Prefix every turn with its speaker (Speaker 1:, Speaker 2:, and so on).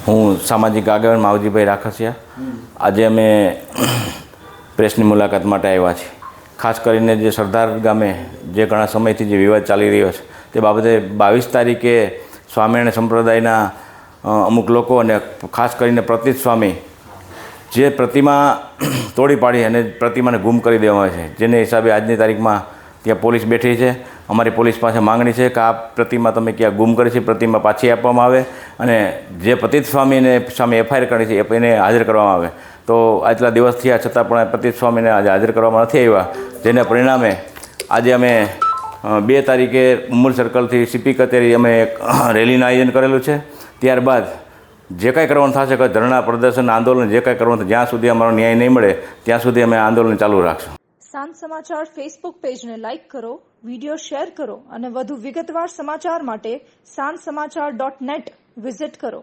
Speaker 1: હું સામાજિક આગેવાન માવજીભાઈ રાખસિયા. આજે અમે પ્રેસની મુલાકાત માટે આવ્યા છીએ. ખાસ કરીને જે સરદાર ગામે જે ઘણા સમયથી જે વિવાદ ચાલી રહ્યો છે તે બાબતે 22 તારીખે સ્વામિનારાયણ સંપ્રદાયના અમુક લોકો અને ખાસ કરીને પ્રતિત સ્વામી જે પ્રતિમા તોડી પાડી અને પ્રતિમાને ગુમ કરી દેવામાં આવે છે, જેને હિસાબે આજની તારીખમાં ત્યાં પોલીસ બેઠી છે. અમારી પોલીસ પાસે માંગણી છે કે આ પ્રતિમા તમે ક્યાં ગુમ કરી છે, પ્રતિમા પાછી આપવામાં આવે અને જે પ્રતિત સ્વામીને સામે FIR કરી છે એને હાજર કરવામાં આવે. તો આટલા દિવસ થયા છતાં પણ પ્રતિત સ્વામીને આજે હાજર કરવામાં નથી આવ્યા, જેના પરિણામે આજે અમે 2 તારીખે ઉમર સર્કલથી CP કચેરી અમે એક રેલીનું આયોજન કરેલું છે. ત્યારબાદ જે કાંઈ કરવાનું થશે કે ધરણા પ્રદર્શન આંદોલન જે કાંઈ કરવાનું જ્યાં સુધી અમારો ન્યાય નહીં મળે ત્યાં સુધી અમે આંદોલન ચાલુ રાખશું.
Speaker 2: સાંજ સમાચાર ફેસબુક પેજને લાઇક કરો, વિડીયો શેર કરો અને વધુ વિગતવાર સમાચાર માટે sanssamachar.net વિઝિટ કરો.